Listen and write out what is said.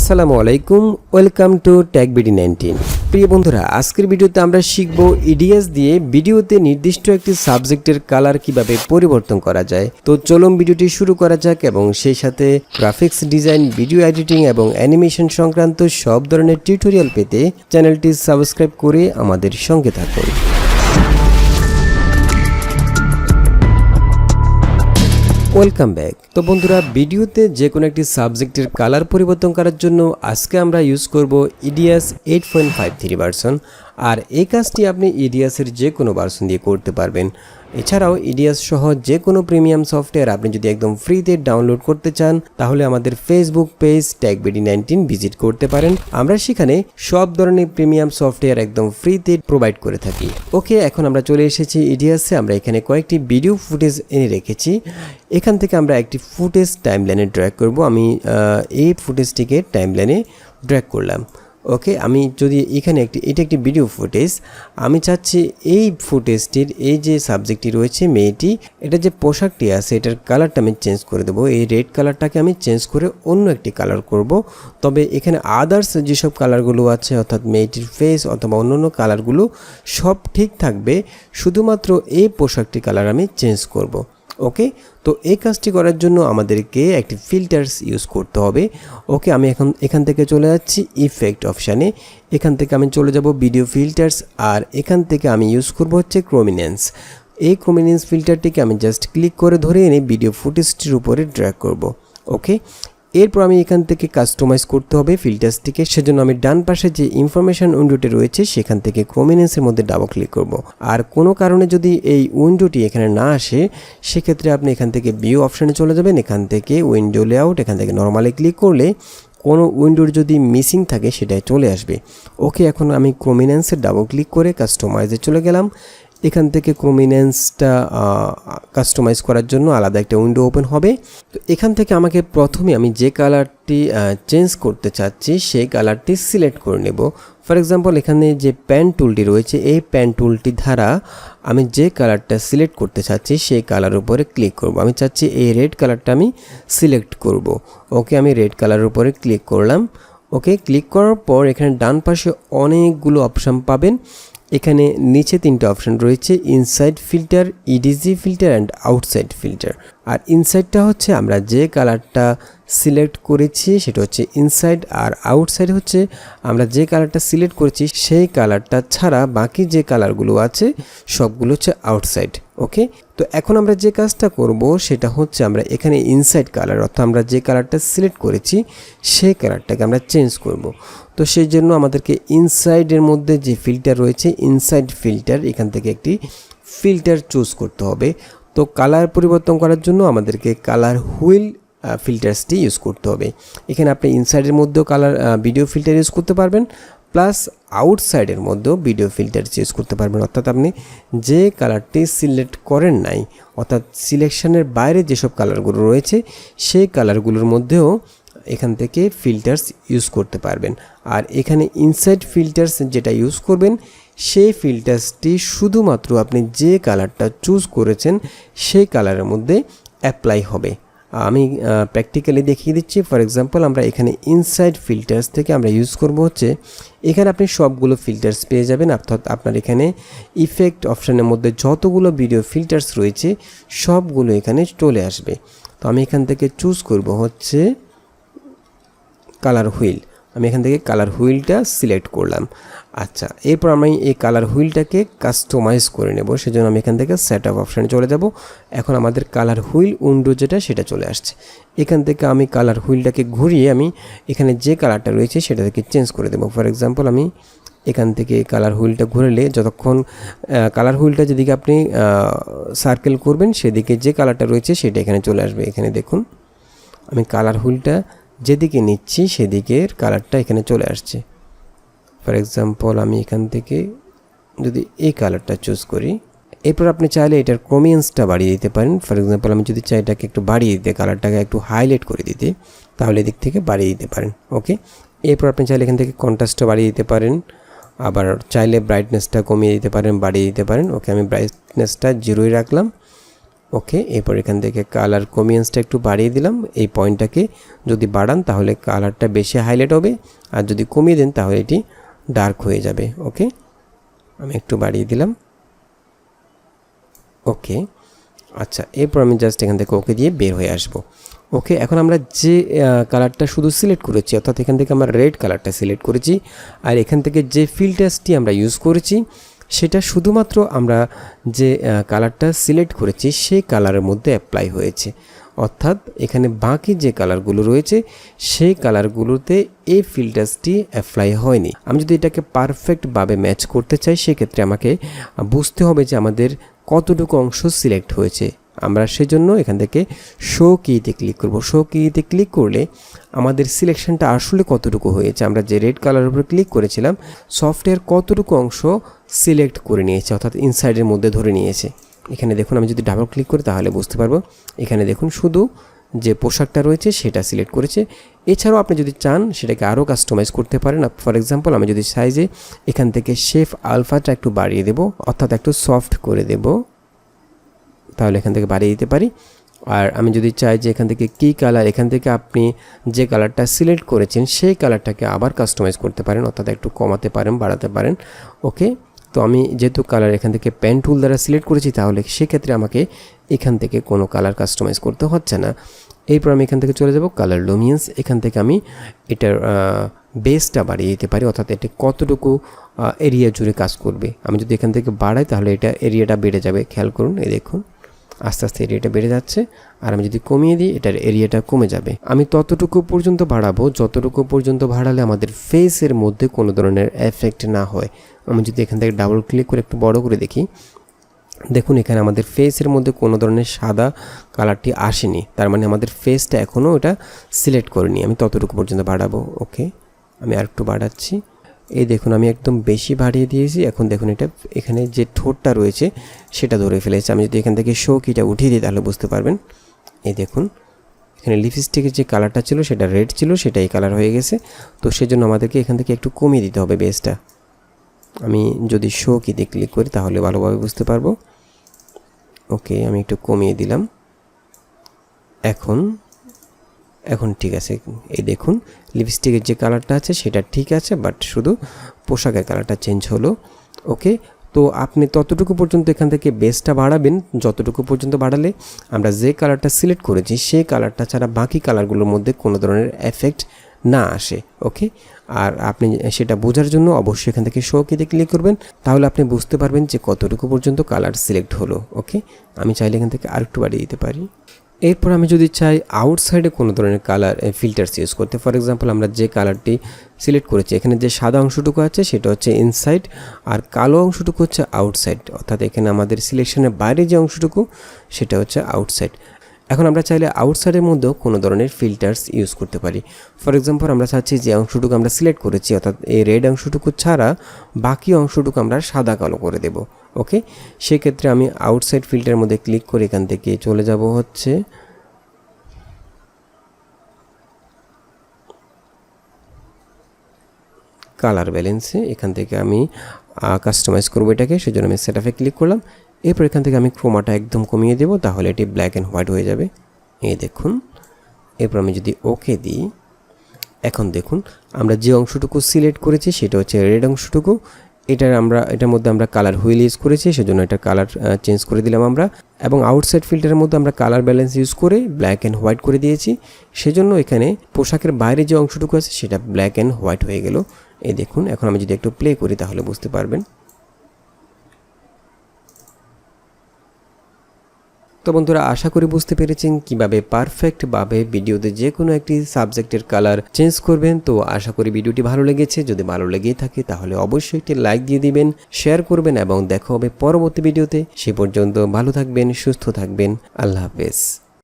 আসসালামু আলাইকুম, welcome to টেকবিডি19। প্রিয় বন্ধুরা, আজকের ভিডিওতে আমরা শিখব ইডিএস দিয়ে ভিডিওতে নির্দিষ্ট একটি সাবজেক্টের কালার কিভাবে পরিবর্তন করা যায়। তো চলুন ভিডিওটি শুরু করা যাক এবং সেই সাথে গ্রাফিক্স ডিজাইন, ভিডিও এডিটিং এবং অ্যানিমেশন সংক্রান্ত সব ধরনের টিউটোরিয়াল পেতে চ্যানেলটি সাবস্ক্রাইব করে আমাদের সঙ্গে থাকুন। Welcome back. তো বন্ধুরা, ভিডিওতে যে কোনো একটি সাবজেক্টের কালার পরিবর্তন করার জন্য আজকে আমরা ইউজ করব ইডিএস 8.53 ভার্সন। আর এই কাজটি আপনি ইডিএসের যে কোনো ভার্সন দিয়ে করতে পারবেন। এছাড়াও ইডিএস সহ যে কোনো প্রিমিয়াম সফটওয়্যার আপনি যদি একদম ফ্রিতে ডাউনলোড করতে চান তাহলে আমাদের ফেসবুক পেজ টেকবিডি19 ভিজিট করতে পারেন। আমরা সেখানে সব ধরনের প্রিমিয়াম সফটওয়্যার একদম ফ্রিতে প্রোভাইড করে থাকি। ওকে, এখন আমরা চলে এসেছি ইডিএসে। আমরা এখানে কয়েকটি ভিডিও ফুটেজ এনে রেখেছি। এখান থেকে আমরা একটি ফুটেজ টাইমলাইনে ড্র্যাগ করব। আমি এই ফুটেজটিকে টাইমলাইনে ড্র্যাগ করলাম। ওকে, আমি যদি এখানে এটা একটি ভিডিও ফুটেজ, আমি চাচ্ছি এই ফুটেজটির এই যে সাবজেক্টটি রয়েছে মেয়েটি, এটা যে পোশাকটি আছে এটার কালারটা আমি চেঞ্জ করে দেবো। এই রেড কালারটাকে আমি চেঞ্জ করে অন্য একটি কালার করব। তবে এখানে আদার্স যেসব কালারগুলো আছে অর্থাৎ মেয়েটির ফেস অথবা অন্যান্য কালারগুলো সব ঠিক থাকবে, শুধুমাত্র এই পোশাকটির কালার আমি চেঞ্জ করব। ওকে, তো এই কাজটি করার জন্য আমাদেরকে একটি ফিল্টার্স ইউজ করতে হবে। ওকে, আমি এখান থেকে চলে যাচ্ছি ইফেক্ট অপশানে। এখান থেকে আমি চলে যাব ভিডিও ফিল্টার্স, আর এখান থেকে আমি ইউজ করব হচ্ছে ক্রোমিনেন্স। এই ক্রোমিনেন্স ফিল্টারটিকে আমি জাস্ট ক্লিক করে ধরে এনে ভিডিও ফুটেজটির উপরে ড্র্যাগ করব। ওকে, এরপর আমি এখান থেকে কাস্টমাইজ করতে হবে ফিল্টার্সটিকে। সেজন্য আমি ডান পাশে যে ইনফরমেশন উইন্ডোটি রয়েছে সেখান থেকে ক্রোমিনেন্সের মধ্যে ডাবল ক্লিক করব। আর কোনো কারণে যদি এই উইন্ডোটি এখানে না আসে সেক্ষেত্রে আপনি এখান থেকে ভিউ অপশানে চলে যাবেন। এখান থেকে উইন্ডো লেআউট, এখান থেকে নর্মালি ক্লিক করলে কোনো উইন্ডোর যদি মিসিং থাকে সেটাই চলে আসবে। ওকে, এখন আমি ক্রোমিনেন্সে ডাবল ক্লিক করে কাস্টমাইজে চলে গেলাম। এখান থেকে ক্রোমিনেন্সটা কাস্টমাইজ করার জন্য আলাদা একটা উইন্ডো ওপেন হবে। তো এখান থেকে আমাকে প্রথমে আমি যে কালারটি চেঞ্জ করতে চাচ্ছি সেই কালারটি সিলেক্ট করে নেব। ফর এক্সাম্পল, এখানে যে প্যান টুলটি রয়েছে এই প্যান টুলটি দ্বারা আমি যে কালারটা সিলেক্ট করতে চাচ্ছি সেই কালারের উপরে ক্লিক করব। আমি চাচ্ছি এই রেড কালারটা আমি সিলেক্ট করব। ওকে, আমি রেড কালারের উপরে ক্লিক করলাম। ওকে, ক্লিক করার পর এখানে ডান পাশে অনেকগুলো অপশান পাবেন। এখানে নিচে তিনটা অপশান রয়েছে, inside filter, edge filter and outside filter. আর ইনসাইডটা হচ্ছে আমরা যে কালারটা সিলেক্ট করেছি সেটা হচ্ছে ইনসাইড, আর আউটসাইড হচ্ছে আমরা যে কালারটা সিলেক্ট করেছি সেই কালারটা ছাড়া বাকি যে কালারগুলো আছে সবগুলো হচ্ছে আউটসাইড। ওকে, তো এখন আমরা যে কাজটা করব সেটা হচ্ছে আমরা এখানে ইনসাইড কালার অর্থাৎ আমরা যে কালারটা সিলেক্ট করেছি সেই কালারটাকে আমরা চেঞ্জ করব। তো সেই জন্য আমাদেরকে ইনসাইডের মধ্যে যে ফিল্টার রয়েছে ইনসাইড ফিল্টার, এখান থেকে একটি ফিল্টার চুজ করতে হবে। তো কালার পরিবর্তন করার জন্য আমাদেরকে কালার হুইল ফিল্টার্সটি ইউজ করতে হবে। এখানে আপনি ইনসাইডের মধ্যেও কালার ভিডিও ফিল্টার ইউজ করতে পারবেন, প্লাস আউটসাইডের মধ্যেও ভিডিও ফিল্টার ইউজ করতে পারবেন। অর্থাৎ আপনি যে কালারটি সিলেক্ট করেন নাই অর্থাৎ সিলেকশনের বাইরে যেসব কালারগুলো রয়েছে সেই কালারগুলোর মধ্যেও এখান থেকে ফিল্টার্স ইউজ করতে পারবেন। আর এখানে ইনসাইড ফিল্টার্স যেটা ইউজ করবেন সেই ফিল্টার্সটি শুধুমাত্র আপনি যে কালারটা চুজ করেছেন সেই কালারের মধ্যে অ্যাপ্লাই হবে। আমি প্র্যাকটিক্যালি দেখিয়ে দিচ্ছি। ফর এক্সাম্পল, আমরা এখানে ইনসাইড ফিল্টার্স থেকে আমরা ইউজ করব হচ্ছে এখানে আপনি সবগুলো ফিল্টার্স পেয়ে যাবেন। অর্থাৎ আপনার এখানে ইফেক্ট অপশানের মধ্যে যতগুলো ভিডিও ফিল্টার্স রয়েছে সবগুলো এখানে চলে আসবে। তো আমি এখান থেকে চুজ করব হচ্ছে কালার হুইল। আমি এখান থেকে কালার হুইলটা সিলেক্ট করলাম। আচ্ছা, এরপর আমি এই কালার হুইলটাকে কাস্টমাইজ করে নেব। সেজন্য আমি এখান থেকে সেট আপ অপশানে চলে যাব। এখন আমাদের কালার হুইল উইন্ডো যেটা সেটা চলে আসছে। এখান থেকে আমি কালার হুইলটাকে ঘুরিয়ে আমি এখানে যে কালারটা রয়েছে সেটা থেকে চেঞ্জ করে দেবো। ফর এক্সাম্পল, আমি এখান থেকে কালার হুইলটা ঘুরলে যতক্ষণ কালার হুইলটা যেদিকে আপনি সার্কেল করবেন সেদিকে যে কালারটা রয়েছে সেটা এখানে চলে আসবে। এখানে দেখুন আমি কালার হুইলটা যেদিকে নিচ্ছি সেদিকের কালারটা এখানে চলে আসছে। ফর এক্সাম্পল, আমি এখান থেকে যদি এই কালারটা চুজ করি, এরপর আপনি চাইলে এটার ক্রোমিনেন্সটা বাড়িয়ে দিতে পারেন। ফর এক্সাম্পল, আমি যদি চাই এটাকে একটু বাড়িয়ে দিতে, কালারটাকে একটু হাইলাইট করে দিতে, তাহলে এদিক থেকে বাড়িয়ে দিতে পারেন। ওকে, এরপর আপনি চাইলে এখান থেকে কন্ট্রাস্টটা বাড়িয়ে দিতে পারেন, আবার চাইলে ব্রাইটনেসটা কমিয়ে দিতে পারেন, বাড়িয়ে দিতে পারেন। ওকে, আমি ব্রাইটনেসটা 0 রাখলাম। ওকে, এরপর এখান থেকে কালার কমিয়েন্সটা একটু বাড়িয়ে দিলাম। এই পয়েন্টটাকে যদি বাড়ান তাহলে কালারটা বেশি হাইলাইট হবে, আর যদি কমিয়ে দেন তাহলে এটি ডার্ক হয়ে যাবে। ওকে, আমি একটু বাড়িয়ে দিলাম। ওকে, আচ্ছা, এরপর আমি জাস্ট এখান থেকে ওকে দিয়ে বের হয়ে আসব। ওকে, এখন আমরা যে কালারটা শুধু সিলেক্ট করেছি, অর্থাৎ এখান থেকে আমরা রেড কালারটা সিলেক্ট করেছি, আর এখান থেকে যে ফিল্টার্সটি আমরা ইউজ করেছি সেটা শুধুমাত্র আমরা যে কালারটা সিলেক্ট করেছি সেই কালারের মধ্যে অ্যাপ্লাই হয়েছে, অর্থাৎ এখানে বাকি যে কালারগুলো রয়েছে সেই কালারগুলোতে এই ফিল্টার্সটি অ্যাপ্লাই হয়নি। আমি যদি এটাকে পারফেক্টভাবে ম্যাচ করতে চাই সেক্ষেত্রে আমাকে বুঝতে হবে যে আমাদের কতটুকু অংশ সিলেক্ট হয়েছে। আমরা সেজন্য এখান থেকে শো কিতে ক্লিক করব। শো কিতে ক্লিক করলে আমাদের সিলেকশনটা আসলে কতটুকু হয়েছে, আমরা যে রেড কালারের উপর ক্লিক করেছিলাম সফটওয়্যার কতটুকু অংশ সিলেক্ট করে নিয়েছে, অর্থাৎ ইনসাইডের মধ্যে ধরে নিয়েছে। এখানে দেখুন, আমি যদি ডাবল ক্লিক করি তাহলে বুঝতে পারবো। এখানে দেখুন শুধু যে পোশাকটা রয়েছে সেটা সিলেক্ট করেছে। এছাড়াও আপনি যদি চান সেটাকে আরও কাস্টমাইজ করতে পারেন। ফর এক্সাম্পল, আমি যদি সাইজে এখান থেকে শেফ আলফাটা একটু বাড়িয়ে দেব, অর্থাৎ একটু সফট করে দেব, তাহলে এখান থেকে বাড়িয়ে দিতে পারি। আর আমি যদি চাই যে এখান থেকে কী কালার, এখান থেকে আপনি যে কালারটা সিলেক্ট করেছেন সেই কালারটাকে আবার কাস্টমাইজ করতে পারেন, অর্থাৎ একটু কমাতে পারেন, বাড়াতে পারেন। ওকে, তো আমি যেহেতু কালার এখান থেকে পেন টুল দ্বারা সিলেক্ট করেছি তাহলে সেক্ষেত্রে আমাকে এখান থেকে কোনো কালার কাস্টমাইজ করতে হচ্ছে না। এরপর আমি এখান থেকে চলে যাব কালার লুমিনেন্স। এখান থেকে আমি এটার বেসটা বাড়িয়ে দিতে পারি, অর্থাৎ এটা কতটুকু এরিয়া জুড়ে কাজ করবে। আমি যদি এখান থেকে বাড়াই তাহলে এটা এরিয়াটা বেড়ে যাবে। খেয়াল করুন, এই দেখুন আস্তে আস্তে এরিয়াটা বেড়ে যাচ্ছে। আর আমি যদি কমিয়ে দিই এটার এরিয়াটা কমে যাবে। আমি ততটুকু পর্যন্ত বাড়াবো যতটুকু পর্যন্ত বাড়ালে আমাদের ফেসের মধ্যে কোনো ধরনের এফেক্ট না হয়। আমি যদি এখান থেকে ডাবল ক্লিক করে একটু বড় করে দেখি, দেখুন এখানে আমাদের ফেসের মধ্যে কোনো ধরনের সাদা কালারটি আসেনি, তার মানে আমাদের ফেসটা এখনও এটা সিলেক্ট করিনি। আমি ততটুকু পর্যন্ত বাড়াবো। ওকে, আমি আর একটু বাড়াচ্ছি। এই দেখুন আমি একদম বেশি বাড়িয়ে দিয়েছি। এখন দেখুন এটা এখানে যে ঠোঁটটা রয়েছে সেটা ধরে ফেলেছে। আমি যদি এখান থেকে শো কিটা উঠিয়ে দিই তাহলে বুঝতে পারবেন। এই দেখুন এখানে লিপস্টিকের যে কালারটা ছিল সেটা রেড ছিল, সেটা এই কালার হয়ে গেছে। তো সেজন্য আমাদেরকে এখান থেকে একটু কমিয়ে দিতে হবে বেসটা। আমি যদি শো কিতে ক্লিক করি তাহলে ভালোভাবে বুঝতে পারবো। ওকে, আমি একটু কমিয়ে দিলাম। এখন ঠিক আছে। এই দেখুন লিপস্টিকের যে কালারটা আছে সেটা ঠিক আছে, বাট শুধু পোশাকের কালারটা চেঞ্জ হলো। ওকে, তো আপনি ততটুকু পর্যন্ত এখান থেকে বেসটা বাড়াবেন যতটুকু পর্যন্ত বাড়ালে আমরা যে কালারটা সিলেক্ট করেছি সেই কালারটা ছাড়া বাকি কালারগুলোর মধ্যে কোনো ধরনের এফেক্ট না আসে। ওকে, আর আপনি সেটা বোঝার জন্য অবশ্যই এখান থেকে শো কিতে ক্লিক করবেন, তাহলে আপনি বুঝতে পারবেন যে কতটুকু পর্যন্ত কালার সিলেক্ট হলো। ওকে, আমি চাইলে এখান থেকে আরেকটু বাড়িয়ে দিতে পারি। এরপর আমি যদি চাই আউটসাইডে কোনো ধরনের কালার ফিল্টার্স ইউজ করতে, ফর এক্সাম্পল আমরা যে কালারটি সিলেক্ট করেছি এখানে যে সাদা অংশটুকু আছে সেটা হচ্ছে ইনসাইড, আর কালো অংশটুকু হচ্ছে আউটসাইড, অর্থাৎ এখানে আমাদের সিলেকশনের বাইরে যে অংশটুকু সেটা হচ্ছে আউটসাইড। এখন আমরা চাইলে আউটসাইডের মধ্যেও কোনো ধরনের ফিল্টার্স ইউজ করতে পারি। ফর এক্সাম্পল আমরা চাচ্ছি যে অংশটুকু আমরা সিলেক্ট করেছি অর্থাৎ এই রেড অংশটুকু ছাড়া বাকি অংশটুকু আমরা সাদা কালো করে দেব। ওকে, সেক্ষেত্রে আমি আউটসাইড ফিল্টারের মধ্যে ক্লিক করে এখান থেকে চলে যাব হচ্ছে কালার ব্যালেন্সে। এখান থেকে আমি কাস্টমাইজ করবো এটাকে, সেজন্য আমি সেটআপে ক্লিক করলাম। এরপর এখান থেকে আমি ক্রোমাটা একদম কমিয়ে দেব, তাহলে এটি ব্ল্যাক অ্যান্ড হোয়াইট হয়ে যাবে। এই দেখুন, এরপর আমি যদি ওকে দিই, এখন দেখুন আমরা যে অংশটুকু সিলেক্ট করেছি সেটা হচ্ছে রেড অংশটুকু। এটার মধ্যে আমরা কালার হুইল ইউজ করেছি, সেজন্য এটা কালার চেঞ্জ করে দিলাম আমরা। এবং আউটসাইড ফিল্টারের মধ্যে আমরা কালার ব্যালেন্স ইউজ করে ব্ল্যাক অ্যান্ড হোয়াইট করে দিয়েছি, সেজন্য এখানে পোশাকের বাইরে যে অংশটুকু আছে সেটা ব্ল্যাক অ্যান্ড হোয়াইট হয়ে গেল। এই দেখুন, এখন আমি যদি একটু প্লে করি তাহলে বুঝতে পারবেন। তো বন্ধুরা, আশা করি বুঝতে পেরেছেন কিভাবে পারফেক্টভাবে ভিডিওতে যে কোনো একটি সাবজেক্টের কালার চেঞ্জ করবেন। তো আশা করি ভিডিওটি ভালো লেগেছে। যদি ভালো লেগেই থাকে তাহলে অবশ্যই একটি লাইক দিয়ে দিবেন, শেয়ার করবেন এবং দেখা হবে পরবর্তী ভিডিওতে। সে পর্যন্ত ভালো থাকবেন, সুস্থ থাকবেন। আল্লাহ হাফেজ।